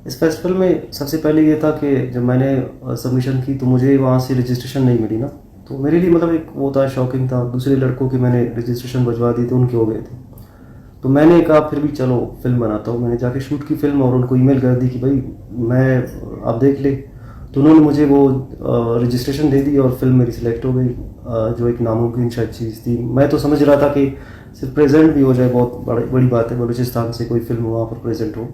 इस फेस्टिवल में सबसे पहले ये था कि जब मैंने सबमिशन की तो मुझे वहाँ से रजिस्ट्रेशन नहीं मिली ना, तो मेरे लिए मतलब एक वो था, शॉकिंग था। दूसरे लड़कों के मैंने रजिस्ट्रेशन भिजवा दी थे, उनके हो गए थे। तो मैंने कहा फिर भी चलो फिल्म बनाता हूँ। मैंने जाके शूट की फिल्म और उनको ईमेल कर दी कि भाई मैं आप देख ले। तो उन्होंने मुझे वो रजिस्ट्रेशन दे दी और फिल्म मेरी सिलेक्ट हो गई, जो एक नामुमकिन शायद चीज़ थी। मैं तो समझ रहा था कि सिर्फ प्रेजेंट भी हो जाए बहुत बड़ी बात है, बलूचिस्तान से कोई फिल्म वहाँ पर प्रेजेंट हो।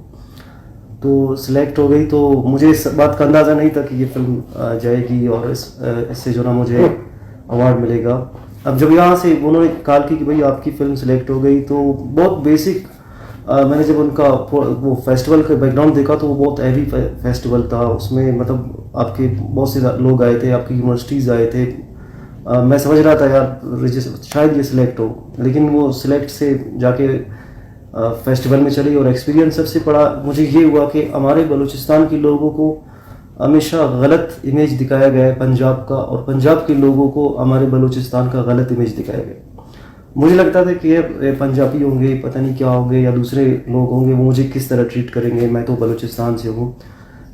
तो सिलेक्ट हो गई, तो मुझे इस बात का अंदाज़ा नहीं था कि ये फिल्म जाएगी और इससे जो ना मुझे अवार्ड मिलेगा। अब जब यहाँ से उन्होंने कॉल की कि भाई आपकी फ़िल्म सिलेक्ट हो गई, तो बहुत बेसिक मैंने जब उनका वो फेस्टिवल का बैकग्राउंड देखा तो वो बहुत हैवी फेस्टिवल था। उसमें मतलब आपके बहुत से लोग आए थे, आपकी यूनिवर्सिटीज़ आए थे। मैं समझ रहा था यार शायद ये सिलेक्ट हो, लेकिन वो सिलेक्ट से जाके फेस्टिवल में चली। और एक्सपीरियंस सबसे बड़ा मुझे ये हुआ कि हमारे बलूचिस्तान के लोगों को हमेशा गलत इमेज दिखाया गया है पंजाब का, और पंजाब के लोगों को हमारे बलूचिस्तान का गलत इमेज दिखाया गया। मुझे लगता था कि ये पंजाबी होंगे, पता नहीं क्या होंगे, या दूसरे लोग होंगे, वो मुझे किस तरह ट्रीट करेंगे। मैं तो बलूचिस्तान से हूँ।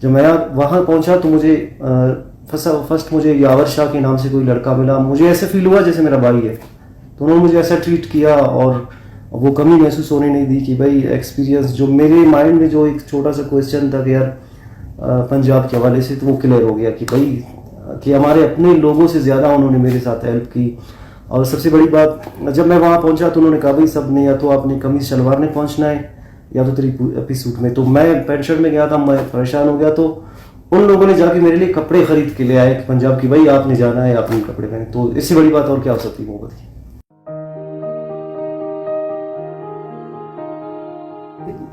जब मैं वहाँ पहुँचा तो मुझे फर्स्ट मुझे यावर शाह के नाम से कोई लड़का मिला। मुझे ऐसे फील हुआ जैसे मेरा भाई है। तो उन्होंने मुझे ऐसा ट्रीट किया और वो कमी महसूस होने नहीं दी कि भाई एक्सपीरियंस जो मेरे माइंड में जो एक छोटा सा क्वेश्चन था कि यार पंजाब के हवाले से, तो वो क्लियर हो गया कि भाई कि हमारे अपने लोगों से ज़्यादा उन्होंने मेरे साथ हेल्प की। और सबसे बड़ी बात, जब मैं वहाँ पहुँचा तो उन्होंने कहा भाई सब ने या तो आपने कमीज शलवार में पहुँचना है या तो तेरी अपनी सूट में। तो मैं पैंट शर्ट में गया था, मैं परेशान हो गया। तो उन लोगों ने जाके मेरे लिए कपड़े खरीद के ले आए कि पंजाब की, भाई आपने जाना है, आपने कपड़े पहने। तो इससे बड़ी बात और क्या हो सकती है मोहब्बत की।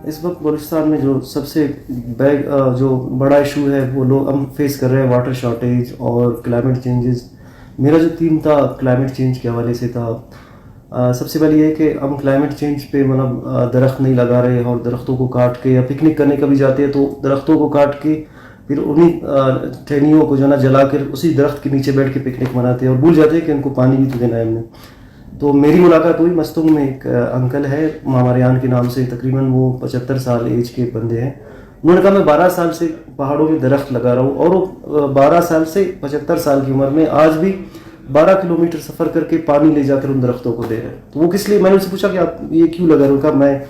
इस वक्त बलूचिस्तान में जो सबसे जो बड़ा इशू है वो लोग हम फेस कर रहे हैं, वाटर शॉर्टेज और क्लाइमेट चेंजेस। मेरा जो थीम था क्लाइमेट चेंज के हवाले से था। सबसे पहले ये कि हम क्लाइमेट चेंज पे मतलब दरख्त नहीं लगा रहे हैं, और दरख्तों को काट के, या पिकनिक करने कभी जाते हैं तो दरख्तों को काट के फिर उन्हीं टहनियों को जो ना जला कर उसी दरख्त के नीचे बैठ के पिकनिक मनाते हैं, और भूल जाते हैं कि उनको पानी भी तो देना है हमने। तो मेरी मुलाकात हुई मस्तूंग में, एक अंकल है मामारियान के नाम से, तकरीबन वो 75 साल एज के बंदे हैं। उन्होंने कहा मैं 12 साल से पहाड़ों में दरख्त लगा रहा हूँ, और वो 12 साल से 75 साल की उम्र में आज भी 12 किलोमीटर सफ़र करके पानी ले जाकर उन दरख्तों को दे रहे हैं। तो वो किस लिए, मैंने उनसे पूछा कि आप ये क्यों लगा रहे हो? कहा मैं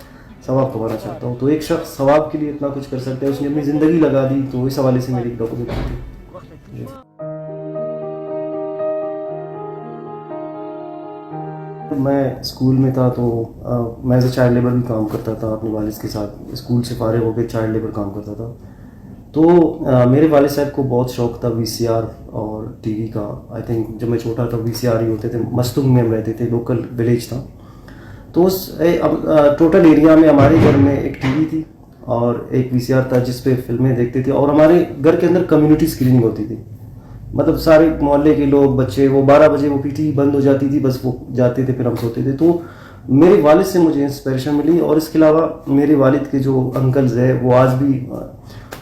सवाब कमाना चाहता हूँ। तो एक शख्स सवाब के लिए इतना कुछ कर सकता है, उसने अपनी ज़िंदगी लगा दी। तो इस हवाले से मेरी डॉक्यूमेंट्री थी। मैं स्कूल में था तो मैं एज ए चाइल्ड लेबर भी काम करता था अपने वालिद के साथ। स्कूल से फारिग होकर चाइल्ड लेबर काम करता था। तो मेरे वालिद साहब को बहुत शौक़ था वीसीआर और टीवी का। आई थिंक जब मैं छोटा था वीसीआर ही होते थे। मस्तूंग में हम रहते थे, लोकल विलेज था। तो उस टोटल एरिया में हमारे घर में एक टीवी थी और एक वीसीआर था जिस पे फिल्में देखते थे। और हमारे घर के अंदर कम्युनिटी स्क्रीनिंग होती थी, मतलब सारे मोहल्ले के लोग, बच्चे, वो 12 बजे वो पीटी बंद हो जाती थी, बस वो जाते थे, फिर हम सोते थे। तो मेरे वालिद से मुझे इंस्पिरेशन मिली। और इसके अलावा मेरे वालिद के जो अंकल्स हैं वो आज भी,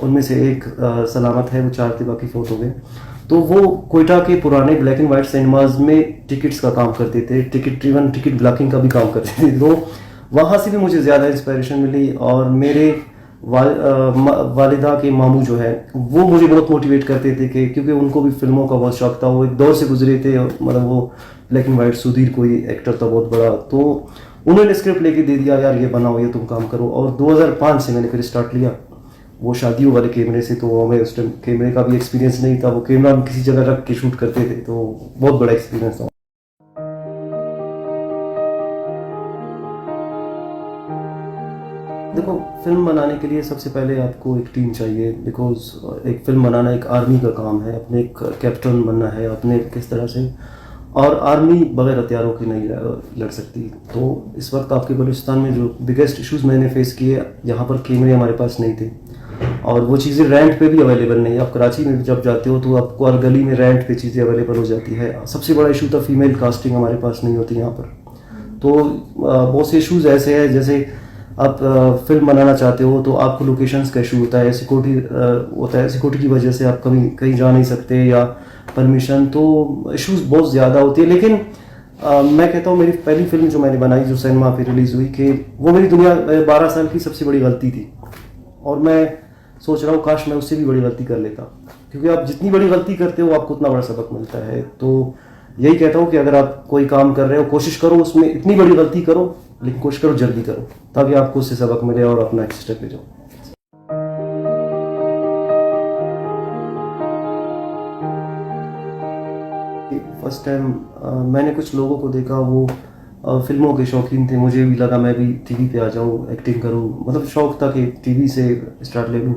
उनमें से एक सलामत है, वो 4 थे, बाकी फोत हो गए। तो वो कोयटा के पुराने ब्लैक एंड वाइट सिनेमाज में टिकट्स का काम करते थे, टिकट ब्लॉकिंग का भी काम करते थे। तो वहाँ से भी मुझे ज़्यादा इंस्पिरेशन मिली। और मेरे वालिदा के मामू जो है वो मुझे बहुत मोटिवेट करते थे कि क्योंकि उनको भी फिल्मों का बहुत शौक था, वो एक दौर से गुजरे थे, मतलब वो ब्लैक एंड वाइट, सुधीर कोई एक्टर था बहुत बड़ा। तो उन्होंने स्क्रिप्ट लेके दे दिया, यार ये बनाओ, ये तुम काम करो। और 2005 से मैंने फिर स्टार्ट लिया वो शादियों वाले कैमरे से। तो हमें उस टाइम कैमरे का भी एक्सपीरियंस नहीं था, वो कैमरा हम किसी जगह रख के शूट करते थे, तो बहुत बड़ा एक्सपीरियंस था। देखो, फिल्म बनाने के लिए सबसे पहले आपको एक टीम चाहिए, बिकॉज एक फिल्म बनाना एक आर्मी का काम है। अपने एक कैप्टन बनना है अपने किस तरह से, और आर्मी बगैर हथियारों की नहीं लड़ सकती। तो इस वक्त आपके बलूचिस्तान में जो बिगेस्ट इश्यूज मैंने फेस किए, यहाँ पर कैमरे हमारे पास नहीं थे, और वो चीज़ें रेंट पे भी अवेलेबल नहीं। आप कराची में जब जाते हो तो आपको हर गली में रेंट पे चीज़ें अवेलेबल हो जाती है। सबसे बड़ा इशू था फीमेल कास्टिंग, हमारे पास नहीं होती यहाँ पर। तो बहुत से इशूज़ ऐसे हैं, जैसे आप फिल्म बनाना चाहते हो तो आपको लोकेशंस का इशू होता है, सिक्योरिटी होता है, सिक्योरिटी की वजह से आप कभी कहीं जा नहीं सकते, या परमिशन। तो इश्यूज बहुत ज़्यादा होती है। लेकिन मैं कहता हूँ मेरी पहली फिल्म जो मैंने बनाई, जो सिनेमा पे रिलीज़ हुई, कि वो मेरी दुनिया 12 साल की सबसे बड़ी गलती थी। और मैं सोच रहा हूँ काश मैं उससे भी बड़ी गलती कर लेता, क्योंकि आप जितनी बड़ी गलती करते हो आपको उतना बड़ा सबक मिलता है। तो यही कहता हूँ कि अगर आप कोई काम कर रहे हो कोशिश करो उसमें इतनी बड़ी गलती करो, लेकिन कोशिश करो जल्दी करो, ताकि आपको उससे सबक मिले और अपना नेक्स्ट स्टेप ले जाओ। फर्स्ट टाइम मैंने कुछ लोगों को देखा, वो फिल्मों के शौकीन थे, मुझे भी लगा मैं भी टीवी पे आ जाऊँ, एक्टिंग करूँ, मतलब शौक था कि टीवी से स्टार्ट ले लूँ।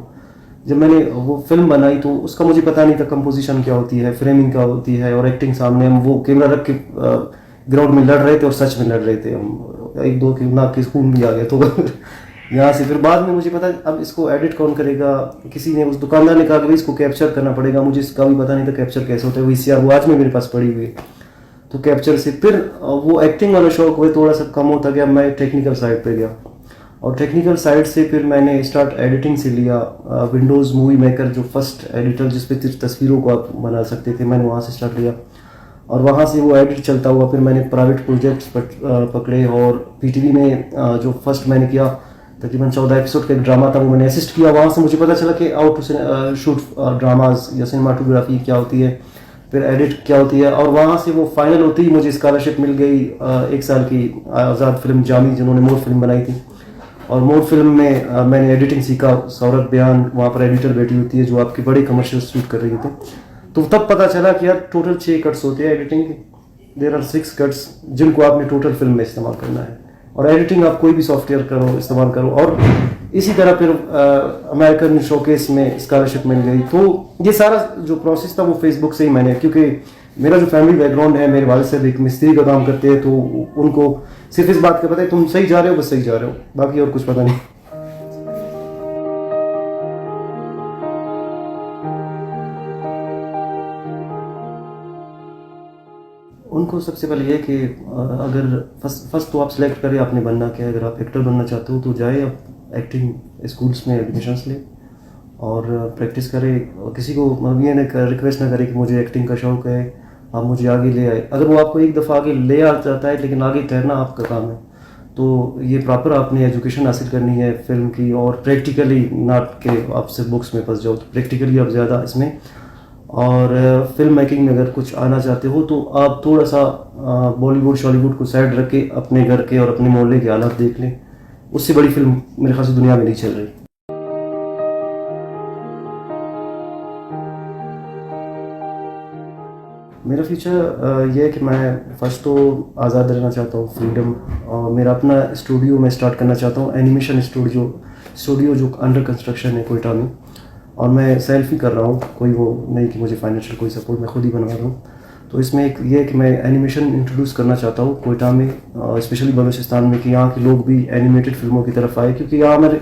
जब मैंने वो फिल्म बनाई तो उसका मुझे पता नहीं था कंपोजिशन क्या होती है, फ्रेमिंग क्या होती है, और एक्टिंग सामने हम वो कैमरा रख के ग्राउंड में लड़ रहे थे और सच में लड़ रहे थे हम, एक दो के नाक के खून भी आ गया। तो यहाँ से फिर बाद में मुझे पता अब इसको एडिट कौन करेगा, किसी ने उस दुकानदार ने कहा कि भाई इसको कैप्चर करना पड़ेगा, मुझे इसका भी पता नहीं था कैप्चर कैसे होता है, वीसीआर वो आज में मेरे पास पड़ी हुई है। तो कैप्चर से फिर वो एक्टिंग वाला शौक हुए थोड़ा सा कम होता गया, मैं टेक्निकल साइड पे गया, और टेक्निकल साइड से फिर मैंने स्टार्ट एडिटिंग से लिया। विंडोज़ मूवी मेकर जो फर्स्ट एडिटर जिस पे तस्वीरों को आप बना सकते थे, मैंने वहाँ से स्टार्ट लिया, और वहाँ से वो एडिट चलता हुआ फिर मैंने प्राइवेट प्रोजेक्ट्स पकड़े, और पीटीवी में जो फर्स्ट मैंने किया तकरीबन 14 एपिसोड का एक ड्रामा था, वो मैंने असिस्ट किया। वहाँ से मुझे पता चला कि आउट टू शूट ड्रामाज या सिनेमाटोग्राफी क्या होती है, फिर एडिट क्या होती है, और वहाँ से वो फाइनल होती ही मुझे स्कॉलरशिप मिल गई 1 साल की आज़ाद फिल्म जामी, जिन्होंने मोड फिल्म बनाई थी। और मोड फिल्म में मैंने एडिटिंग सीखा, सौरभ बयान वहाँ पर एडिटर बैठी होती है जो आपके बड़े कमर्शियल शूट कर रही थी। तो तब पता चला कि यार टोटल 6 कट्स होते हैं एडिटिंग के, देयर आर 6 कट्स जिनको आपने टोटल फिल्म में इस्तेमाल करना है, और एडिटिंग आप कोई भी सॉफ्टवेयर करो इस्तेमाल करो। और इसी तरह फिर अमेरिकन शोकेस में स्कॉलरशिप मिल गई। तो ये सारा जो प्रोसेस था वो फेसबुक से ही मैंने, क्योंकि मेरा जो फैमिली बैकग्राउंड है, मेरे वालिद साहब एक मिस्त्री का काम करते हैं, तो उनको सिर्फ इस बात का पता है तुम सही जा रहे हो, बस सही जा रहे हो, बाकी और कुछ पता नहीं। उनको सबसे पहले ये कि अगर फर्स्ट तो आप सिलेक्ट करें आपने बनना क्या है। अगर आप एक्टर बनना चाहते हो तो जाए आप एक्टिंग स्कूल्स में एडमिशन्स ले और प्रैक्टिस करें, और किसी को ये रिक्वेस्ट ना करें कि मुझे एक्टिंग का शौक है आप मुझे आगे ले आए। अगर वो आपको एक दफ़ा आगे ले आ जाता है, लेकिन आगे तैरना आपका काम है, तो ये प्रॉपर आपने एजुकेशन हासिल करनी है फिल्म की, और प्रैक्टिकली नॉट के आप सिर्फ बुक्स में फंस जाओ, तो प्रैक्टिकली आप ज़्यादा इसमें। और फिल्म मेकिंग में अगर कुछ आना चाहते हो तो आप थोड़ा सा बॉलीवुड शॉलीवुड को साइड रख के अपने घर के और अपने मोहल्ले के हालात देख लें, उससे बड़ी फिल्म मेरे ख्याल से दुनिया में नहीं चल रही। मेरा फ्यूचर ये है कि मैं फर्स्ट तो आज़ाद रहना चाहता हूँ, फ्रीडम, और मेरा अपना स्टूडियो मैं स्टार्ट करना चाहता हूँ, एनिमेशन स्टूडियो जो अंडर कंस्ट्रक्शन है कोयटा में, और मैं सेल्फ ही कर रहा हूँ, कोई वो नहीं कि मुझे फाइनेंशियल कोई सपोर्ट, मैं खुद ही बनवा रहा हूँ। तो इसमें एक ये है कि मैं एनिमेशन इंट्रोड्यूस करना चाहता हूँ कोयटा में, स्पेशली बलूचिस्तान में, कि यहाँ के लोग भी एनिमेटेड फिल्मों की तरफ आए, क्योंकि यहाँ हमारे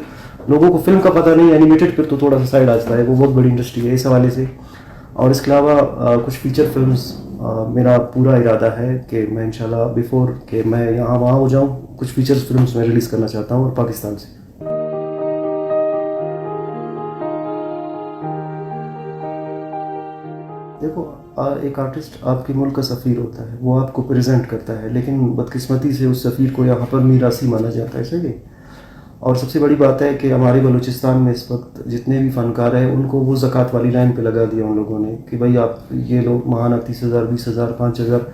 लोगों को फिल्म का पता नहीं, एनिमेटेड फिर तो थोड़ा सा साइड आता है, वो बहुत बड़ी इंडस्ट्री है इस हवाले से। और इसके अलावा कुछ फीचर फिल्म्स मेरा पूरा इरादा है कि मैं इंशाल्लाह बिफोर कि मैं यहाँ वहाँ हो जाऊँ, कुछ फीचर फिल्म्स मैं रिलीज़ करना चाहता हूँ, और पाकिस्तान से। देखो एक आर्टिस्ट आपके मुल्क का सफ़ीर होता है, वो आपको प्रेजेंट करता है, लेकिन बदकिस्मती से उस सफ़ीर को यहाँ पर मीरासी माना जाता है, सही। और सबसे बड़ी बात है कि हमारे बलूचिस्तान में इस वक्त जितने भी फ़नकार हैं उनको वो ज़कात वाली लाइन पे लगा दिया उन लोगों ने कि भाई आप ये लोग महाना 30,000 20,000 5,000।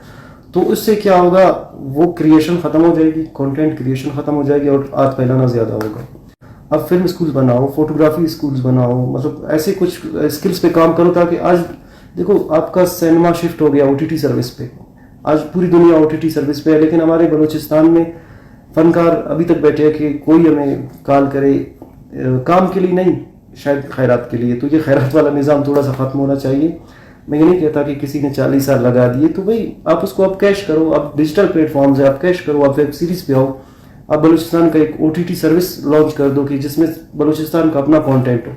तो उससे क्या होगा, वो क्रिएशन ख़त्म हो जाएगी, कंटेंट क्रिएशन ख़त्म हो जाएगी, और आज फैलाना ज़्यादा होगा। अब फिल्म स्कूल्स बनाओ, फोटोग्राफी स्कूल्स बनाओ, मतलब ऐसे कुछ स्किल्स पे काम करो, ताकि आज देखो आपका सिनेमा शिफ्ट हो गया OTT सर्विस पे, आज पूरी दुनिया OTT सर्विस पे है, लेकिन हमारे बलूचिस्तान में फनकार अभी तक बैठे हैं कि कोई हमें कॉल करे काम के लिए नहीं, शायद खैरात के लिए। तो ये खैरात वाला निज़ाम थोड़ा सा ख़त्म होना चाहिए। मैं ये नहीं कहता कि किसी ने 40 साल लगा दिए तो भाई आप उसको आप कैश करो, आप डिजिटल प्लेटफॉर्म्स है, आप कैश करो, आप वेब सीरीज़ पे आओ, आप बलूचिस्तान का एक OTT सर्विस लॉन्च कर दो कि जिसमें बलूचिस्तान का अपना कॉन्टेंट हो।